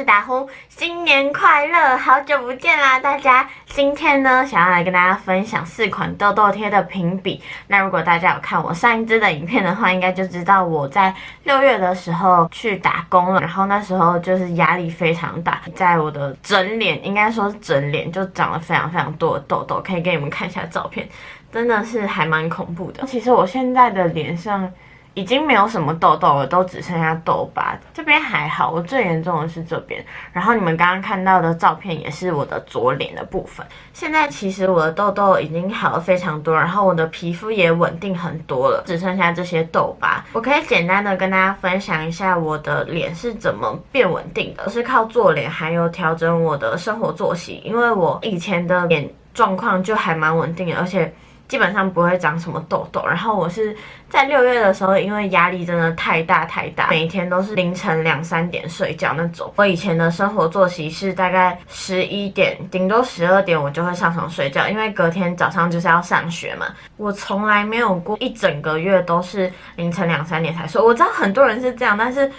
是达呼，新年快乐！好久不见啦，大家！今天呢，想要来跟大家分享4款痘痘贴的评比。那如果大家有看我上一支的影片的话，应该就知道我在6月的时候去打工了，然后那时候就是压力非常大，在我的整脸，应该说是整脸就长了非常多的痘痘，可以给你们看一下照片，真的是还蛮恐怖的。其实我现在的脸上已经没有什么痘痘了，都只剩下痘疤。这边还好，我最严重的是这边。然后你们刚刚看到的照片也是我的左脸的部分。现在其实我的痘痘已经好了非常多，然后我的皮肤也稳定很多了，只剩下这些痘疤。我可以简单的跟大家分享一下我的脸是怎么变稳定的，我是靠做脸，还有调整我的生活作息。因为我以前的脸状况就还蛮稳定的，而且基本上不会长什么痘痘。然后我是在6月的时候，因为压力真的太大，每天都是凌晨2、3点睡觉那种。我以前的生活作息是大概11点，顶多12点我就会上床睡觉，因为隔天早上就是要上学嘛。我从来没有过一整个月都是凌晨2、3点才睡。我知道很多人是这样，但是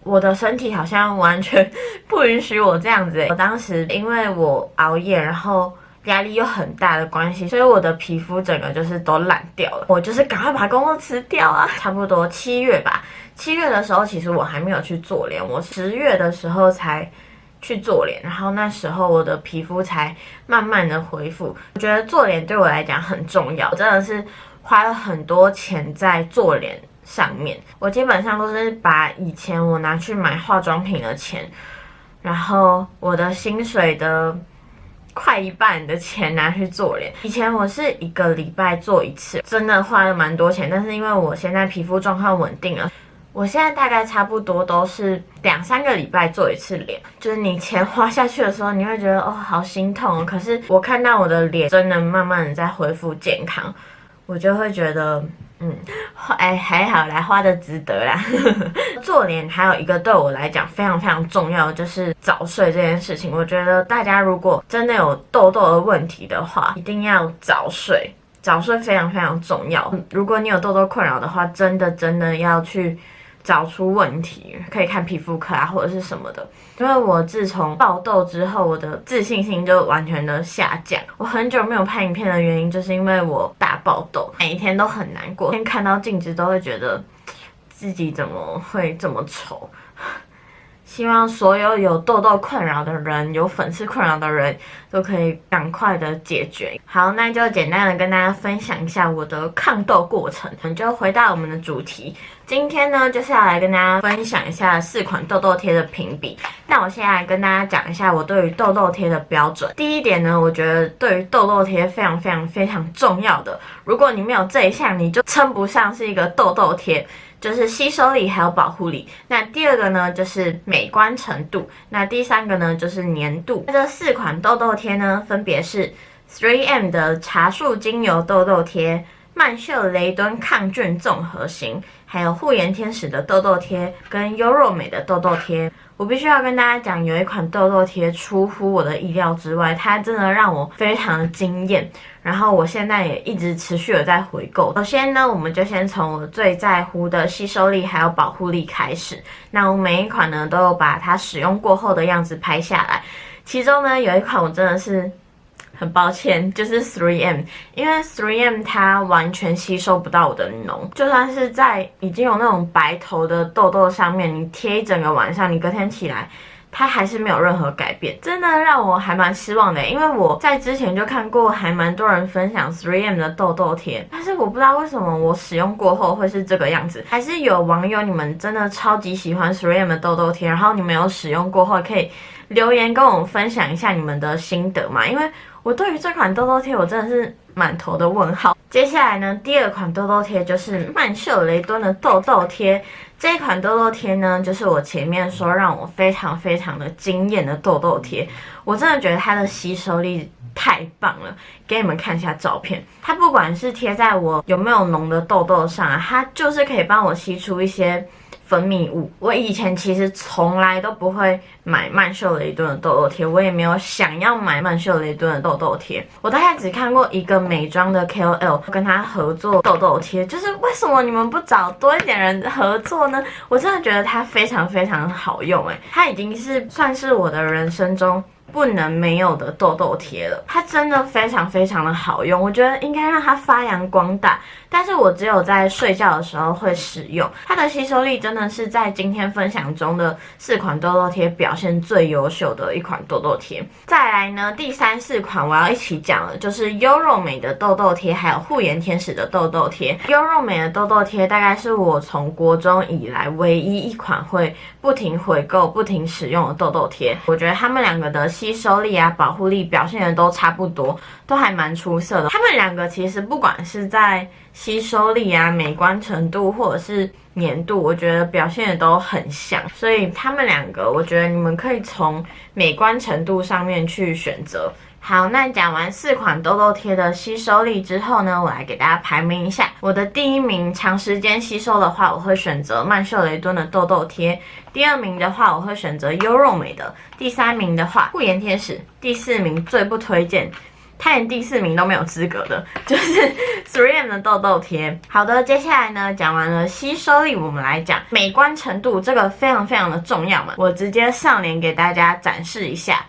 我的身体好像完全不允许我这样子。我当时因为我熬夜，然后压力又很大的关系，所以我的皮肤整个就是都烂掉了。我就是赶快把工作辞掉啊！差不多7月吧，7月的时候其实我还没有去做脸，我10月的时候才去做脸，然后那时候我的皮肤才慢慢的恢复。我觉得做脸对我来讲很重要，我真的是花了很多钱在做脸上面。我基本上都是把以前我拿去买化妆品的钱，然后我的薪水的快一半的钱拿去做脸。以前我是1个礼拜做1次，真的花了蛮多钱，但是因为我现在皮肤状况稳定了，我现在大概差不多都是2、3个礼拜做1次脸。就是你钱花下去的时候，你会觉得哦好心痛哦，可是我看到我的脸真的慢慢的在恢复健康，我就会觉得还好啦，花的值得啦。做脸还有一个对我来讲非常重要的就是早睡这件事情。我觉得大家如果真的有痘痘的问题的话，一定要早睡，早睡非常重要。如果你有痘痘困扰的话，真的要去找出问题，可以看皮肤科啊或者是什么的。因为我自从爆痘之后，我的自信心就完全的下降。我很久没有拍影片的原因，就是因为我大爆痘，每一天都很难过，每天看到镜子都会觉得自己怎么会这么丑。希望所有有痘痘困扰的人，有粉刺困扰的人都可以赶快的解决。好，那就简单的跟大家分享一下我的抗痘过程。我们就回到我们的主题，今天呢就是要来跟大家分享一下4款痘痘贴的评比。那我现在来跟大家讲一下我对于痘痘贴的标准。第一点呢，我觉得对于痘痘贴非常重要的，如果你没有这一项，你就称不上是一个痘痘贴。就是吸收力还有保护力。那第2个呢就是美观程度。那第3个呢就是粘度。这4款痘痘贴呢分别是 3M 的茶树精油痘痘贴、曼秀雷敦抗菌综合型，还有护颜天使的痘痘贴跟优若美的痘痘贴。我必须要跟大家讲，有一款痘痘贴出乎我的意料之外，它真的让我非常的惊艳，然后我现在也一直持续的在回购。首先呢，我们就先从我最在乎的吸收力还有保护力开始。那我每一款呢都有把它使用过后的样子拍下来，其中呢有一款我真的是很抱歉，就是 3M， 因为 3M 它完全吸收不到我的脓，就算是在已经有那种白头的痘痘上面，你贴一整个晚上，你隔天起来它还是没有任何改变，真的让我还蛮失望的。因为我在之前就看过还蛮多人分享 3M 的痘痘贴，但是我不知道为什么我使用过后会是这个样子。还是有网友你们真的超级喜欢 3M 的痘痘贴，然后你们有使用过后可以留言跟我们分享一下你们的心得嘛，因为我对于这款痘痘贴我真的是满头的问号。接下来呢，第2款痘痘贴就是曼秀雷敦的痘痘贴。这一款痘痘贴呢，就是我前面说让我非常的惊艳的痘痘贴。我真的觉得它的吸收力太棒了，给你们看一下照片。它不管是贴在我有没有浓的痘痘上啊，它就是可以帮我吸出一些分泌物。我以前其实从来都不会买曼秀雷敦的痘痘贴，我也没有想要买曼秀雷敦的痘痘贴。我大概只看过一个美妆的 KOL 跟他合作痘痘贴，就是为什么你们不找多一点人合作呢？我真的觉得它非常非常好用，它已经是算是我的人生中不能没有的痘痘贴了，它真的非常非常的好用，我觉得应该让它发扬光大。但是我只有在睡觉的时候会使用，它的吸收力真的是在今天分享中的4款痘痘贴表现最优秀的一款痘痘贴。再来呢，第3、4款我要一起讲的就是优肉美的痘痘贴，还有护颜天使的痘痘贴。优肉美的痘痘贴大概是我从国中以来唯一一款会不停回购、不停使用的痘痘贴。我觉得他们两个的吸收力啊、保护力表现的都差不多，都还蛮出色的。他们两个其实不管是在吸收力啊、美观程度或者是粘度，我觉得表现的都很像，所以他们两个我觉得你们可以从美观程度上面去选择。好，那讲完4款痘痘贴的吸收力之后呢，我来给大家排名一下。我的第1名长时间吸收的话，我会选择曼秀雷敦的痘痘贴；第2名的话，我会选择优肉美的；第3名的话，护颜天使；第4名最不推荐，他连第4名都没有资格的，就是 3M 的痘痘贴。好的，接下来呢，讲完了吸收力，我们来讲美观程度，这个非常非常的重要嘛。我直接上脸给大家展示一下。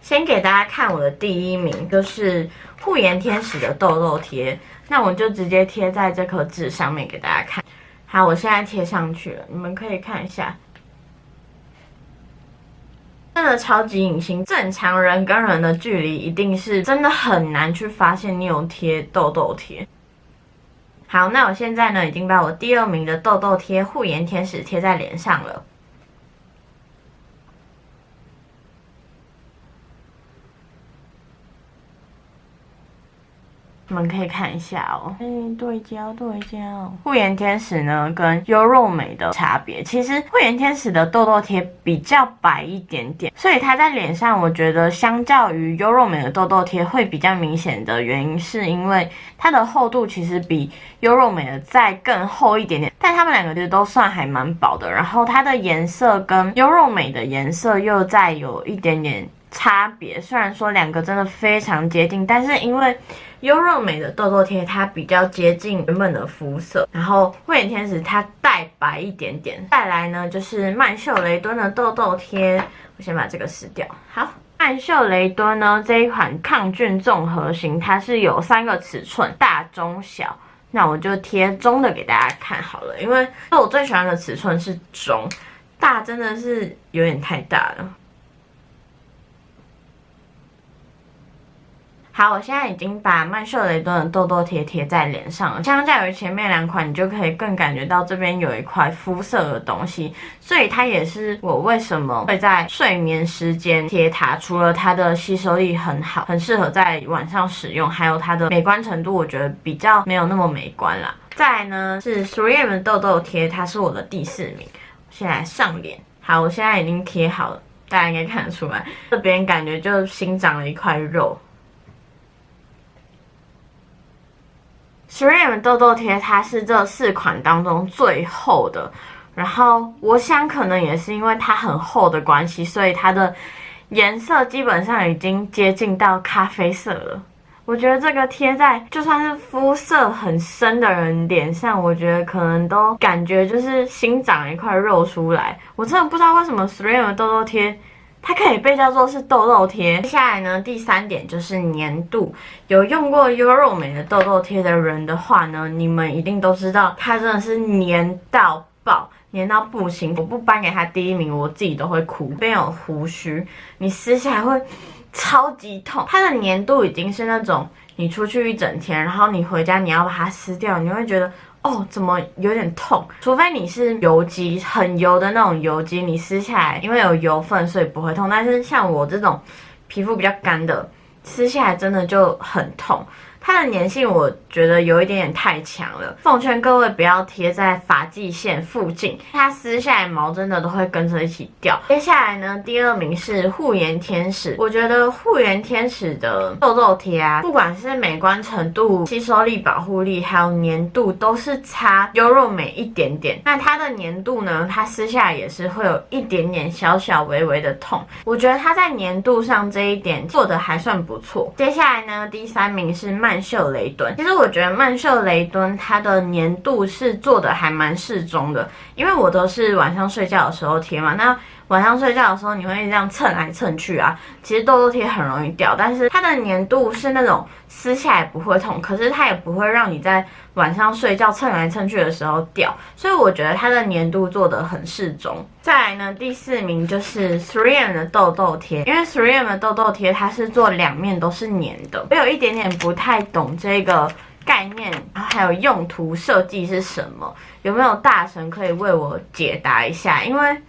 先给大家看我的第1名，就是护颜天使的痘痘贴。那我就直接贴在这颗痣上面给大家看。好，我现在贴上去了，你们可以看一下。真的超级隐形，正常人跟人的距离一定是真的很难去发现你有贴痘痘贴。好，那我现在呢已经把我第2名的痘痘贴护颜天使贴在脸上了。你们可以看一下哦，对焦。护颜天使呢跟优肉美的差别，其实护颜天使的痘痘贴比较白一点点，所以它在脸上我觉得相较于优肉美的痘痘贴会比较明显的原因，是因为它的厚度其实比优肉美的再更厚一点点，但它们两个其实都算还蛮薄的，然后它的颜色跟优肉美的颜色又再有一点点差别，虽然说两个真的非常接近，但是因为优肉美的痘痘贴它比较接近原本的肤色，然后护颜天使它带白一点点。再来呢就是曼秀雷敦的痘痘贴，我先把这个撕掉。好，曼秀雷敦呢这一款抗菌综合型，它是有3个尺寸，大、中、小。那我就贴中的给大家看好了，因为我最喜欢的尺寸是中，大真的是有点太大了。好，我现在已经把曼秀雷敦的痘痘贴贴在脸上了，相较于前面2款，你就可以更感觉到这边有一块肤色的东西，所以它也是我为什么会在睡眠时间贴它。除了它的吸收力很好，很适合在晚上使用，还有它的美观程度，我觉得比较没有那么美观啦。再来呢是 3M 的痘痘贴，它是我的第4名。先来上脸，好，我现在已经贴好了，大家应该看得出来，这边感觉就新长了一块肉。3M 痘痘贴它是这4款当中最厚的，然后我想可能也是因为它很厚的关系，所以它的颜色基本上已经接近到咖啡色了。我觉得这个贴在就算是肤色很深的人脸上，我觉得可能都感觉就是新长一块肉出来。我真的不知道为什么 3M 的痘痘贴它可以被叫做是痘痘贴。接下来呢，第3点就是粘度。有用过优肉美的痘痘贴的人的话呢，你们一定都知道，它真的是粘到爆，粘到不行。我不颁给它第1名，我自己都会哭。这边有胡须，你撕下来会超级痛。它的粘度已经是那种你出去一整天，然后你回家你要把它撕掉，你会觉得哦，怎么有点痛？除非你是油肌，很油的那种油肌，你撕下来，因为有油分，所以不会痛。但是像我这种皮肤比较干的，撕下来真的就很痛。它的粘性我觉得有一点点太强了，奉劝各位不要贴在发际线附近，它撕下来毛真的都会跟着一起掉。接下来呢，第二名是护颜天使，我觉得护颜天使的痘痘贴啊，不管是美观程度、吸收力、保护力，还有粘度，都是差优若美一点点。那它的粘度呢，它撕下来也是会有一点点小小微微的痛，我觉得它在粘度上这一点做的还算不错。接下来呢，第三名是曼秀雷敦。其实我觉得曼秀雷敦它的粘度是做的还蛮适中的，因为我都是晚上睡觉的时候贴嘛，那晚上睡觉的时候你会这样蹭来蹭去啊，其实痘痘贴很容易掉，但是它的粘度是那种撕下来不会痛，可是它也不会让你在晚上睡觉蹭来蹭去的时候掉，所以我觉得它的粘度做得很适中。再来呢，第四名就是 3M 的痘痘贴，因为 3M 的痘痘贴它是做两面都是粘的，我有一点点不太懂这个概念，然后还有用途设计是什么，有没有大神可以为我解答一下？因为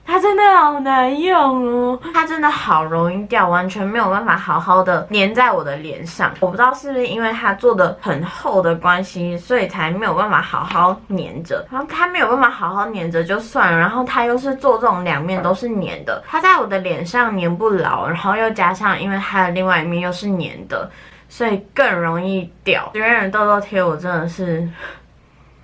它真的好难用哦，它真的好容易掉，完全没有办法好好的粘在我的脸上。我不知道是不是因为它做的很厚的关系，所以才没有办法好好粘着。然后它没有办法好好粘着就算了，然后它又是做这种两面都是粘的，它在我的脸上粘不牢，然后又加上因为它的另外一面又是粘的，所以更容易掉。3M痘痘贴我真的是。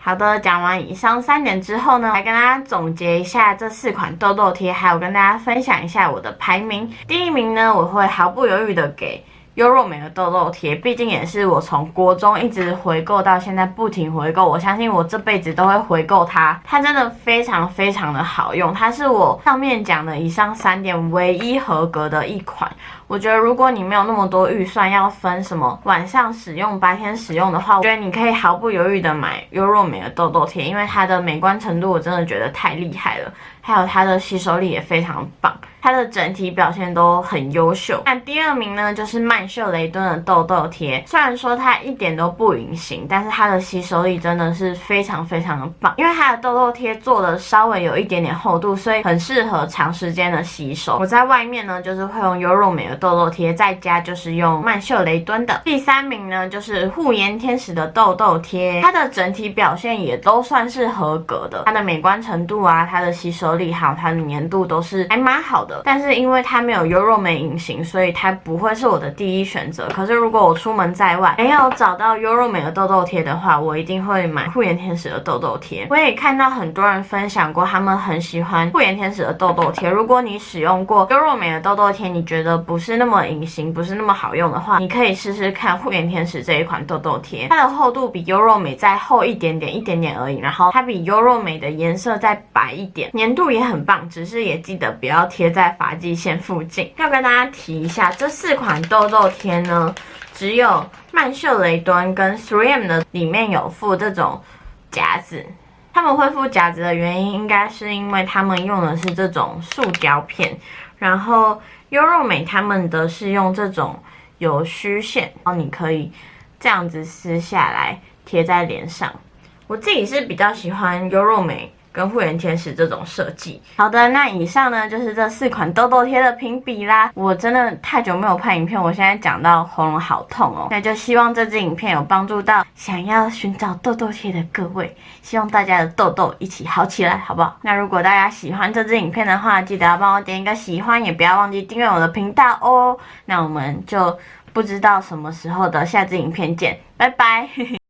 好的，讲完以上3点之后呢，来跟大家总结一下这4款痘痘贴，还有跟大家分享一下我的排名。第一名呢，我会毫不犹豫的给优若美的痘痘贴，毕竟也是我从国中一直回购到现在不停回购，我相信我这辈子都会回购它。它真的非常非常的好用，它是我上面讲的以上3点唯一合格的一款。我觉得如果你没有那么多预算要分什么晚上使用、白天使用的话，我觉得你可以毫不犹豫的买优若美的痘痘贴，因为它的美观程度我真的觉得太厉害了，还有它的吸收力也非常棒，它的整体表现都很优秀。那第二名呢，就是曼秀雷敦的痘痘贴，虽然说它一点都不隐形，但是它的吸收力真的是非常非常的棒，因为它的痘痘贴做的稍微有一点点厚度，所以很适合长时间的吸收。我在外面呢，就是会用优若美的痘痘贴，在家就是用曼秀雷敦的。第三名呢，就是护颜天使的痘痘贴，它的整体表现也都算是合格的，它的美观程度啊，它的吸收力还有它的粘度都是还蛮好的。但是因为它没有优若美隐形，所以它不会是我的第一选择。可是如果我出门在外没有找到优若美的痘痘贴的话，我一定会买护颜天使的痘痘贴。我也看到很多人分享过，他们很喜欢护颜天使的痘痘贴。如果你使用过优若美的痘痘贴，你觉得不是那么隐形，不是那么好用的话，你可以试试看护颜天使这一款痘痘贴。它的厚度比优若美再厚一点点，一点点而已。然后它比优若美的颜色再白一点，粘度也很棒，只是也记得不要贴在发际线附近。要跟大家提一下，这4款痘痘贴呢，只有曼秀雷敦跟 3M 的里面有附这种夹子。他们会附夹子的原因，应该是因为他们用的是这种塑胶片，然后优若美他们的是用这种有虚线，然后你可以这样子撕下来贴在脸上。我自己是比较喜欢优若美跟护颜天使这种设计。好的，那以上呢就是这4款痘痘贴的评比啦。我真的太久没有拍影片，我现在讲到喉咙好痛哦。那就希望这支影片有帮助到想要寻找痘痘贴的各位，希望大家的痘痘一起好起来，好不好？那如果大家喜欢这支影片的话，记得要帮我点一个喜欢，也不要忘记订阅我的频道哦。那我们就不知道什么时候的下支影片见，拜拜。